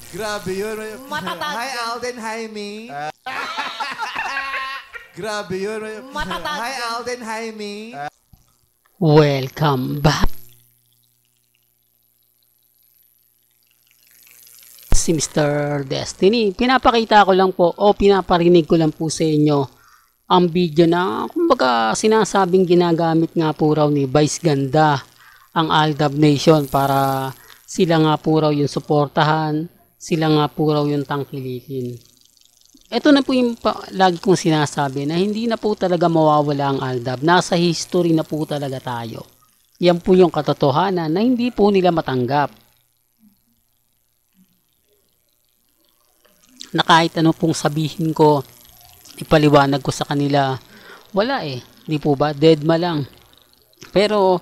Grabe yun. Matatag. Hi, Alden. Hi, May. Grabe yun. Matatag. Hi, Alden. Hi, May. Welcome back. Si Mr. Destiny. Pinapakita ko lang po o pinaparinig ko lang po sa inyo ang video na kumbaga sinasabing ginagamit nga po raw ni Vice Ganda ang Aldab Nation para sila nga po raw yung suportahan, sila nga po raw yung tangkilikin. Ito na po yung lagi kong sinasabi na hindi na po talaga mawawala ang Aldab. Nasa history na po talaga tayo. Yan po yung katotohanan na hindi po nila matanggap. Na kahit ano pong sabihin ko, ipaliwanag ko sa kanila, wala di po ba? Deadma lang. Pero,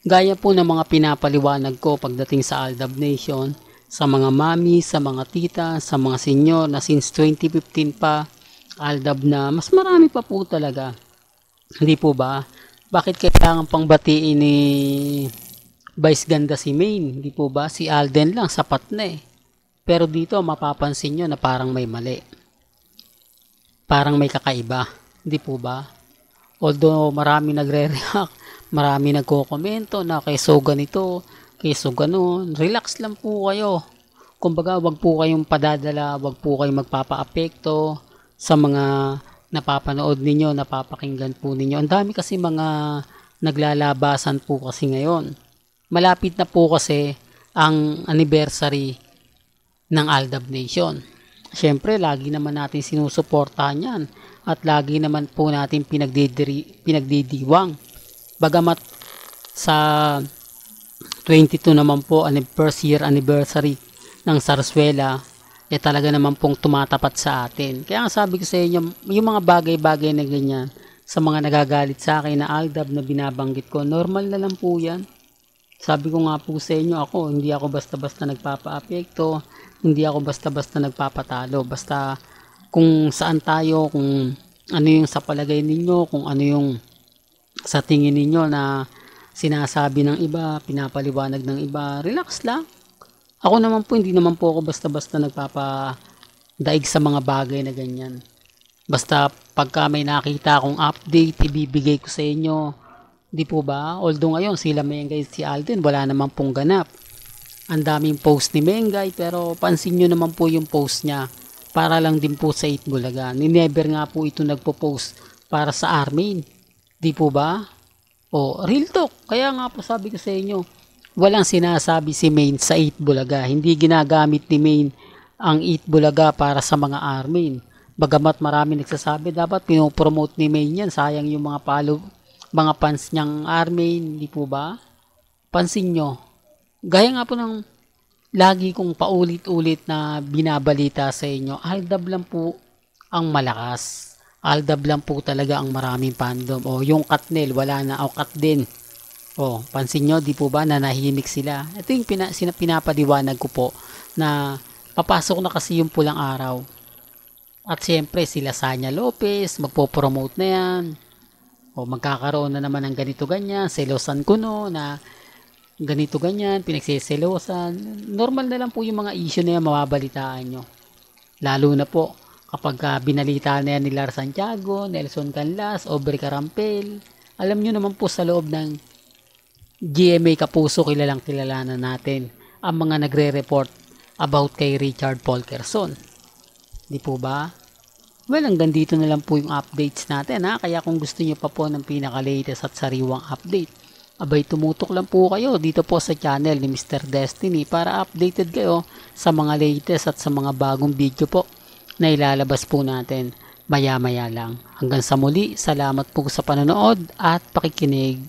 gaya po ng mga pinapaliwanag ko pagdating sa Aldab Nation, sa mga mami, sa mga tita, sa mga senior na since 2015 pa, Aldab na, mas marami pa po talaga. Hindi po ba? Bakit kailangan pang batiin ni Vice Ganda si Maine? Hindi po ba? Si Alden lang, sapat na Pero dito, mapapansin nyo na parang may mali. Parang may kakaiba. Hindi po ba? Although marami nagre-react, marami nagko-komento na keso ganito, keso ganon. Relax lang po kayo. Kumbaga, wag po kayong padadala, wag po kayong magpapa-apekto sa mga napapanood ninyo, napapakinggan po ninyo. Ang dami kasi mga naglalabasan po kasi ngayon. Malapit na po kasi ang anniversary ng Aldab Nation. Siyempre, lagi naman natin sinusuportahan yan at lagi naman po natin pinagdidiwang. Bagamat sa 22 naman po, first year anniversary ng Sarsuela, talaga naman pong tumatapat sa atin. Kaya nga sabi ko sa inyo, yung mga bagay-bagay na ganyan, sa mga nagagalit sa akin na Aldab na binabanggit ko, normal na lang po yan. Sabi ko nga po sa inyo, hindi ako basta-basta nagpapa-apekto, hindi ako basta-basta nagpapatalo. Basta kung saan tayo, kung ano yung sa palagay ninyo, kung ano yung sa tingin ninyo na sinasabi ng iba, pinapaliwanag ng iba, relax lang. Ako naman po, hindi naman po ako basta-basta nagpapadaig sa mga bagay na ganyan. Basta pagka may nakita akong update, ibibigay ko sa inyo. Di po ba? Although ngayon sila Mengay si Alden, wala naman pong ganap. Ang daming post ni Mengay, pero pansin nyo naman po yung post niya para lang din po sa Itbulaga. Never nga po ito nagpo-post para sa Armin. Di po ba? O, real talk. Kaya nga po sabi ko sa inyo, walang sinasabi si Maine sa Itbulaga. Hindi ginagamit ni Maine ang Itbulaga para sa mga Armin. Bagamat marami nagsasabi, dapat pinopromote ni Maine yan. Sayang yung mga mga fans niyang Armin, di po ba? Pansin nyo, gaya nga po ng lagi kong paulit-ulit na binabalita sa inyo, Aldab lang po ang malakas. Aldab lang po talaga ang maraming fandom. O yung Katnel, wala na. O Kat din. O, pansin nyo, di po ba, nanahimik sila. Ito yung pinapaliwanag ko po na papasok na kasi yung pulang araw. At siyempre, sila Sanya Lopez, magpo-promote na yan. O magkakaroon na naman ng ganito ganyan, selosan ko na ganito ganyan, pinagseselosan. Normal na lang po yung mga issue na yan, mababalitaan nyo. Lalo na po kapag binalita na yan ni Lar Santiago, Nelson Canlas, Aubrey Carampel. Alam nyo naman po sa loob ng GMA Kapuso, kilalang kilala natin ang mga nagre-report about kay Richard Polkerson. Di po ba? Well, hanggang dito na lang po yung updates natin Kaya kung gusto niyo pa po ng pinaka-latest at sariwang update, abay tumutok lang po kayo dito po sa channel ni Mr. Destiny para updated kayo sa mga latest at sa mga bagong video po na ilalabas po natin maya-maya lang. Hanggang sa muli, salamat po sa panonood at pakikinig.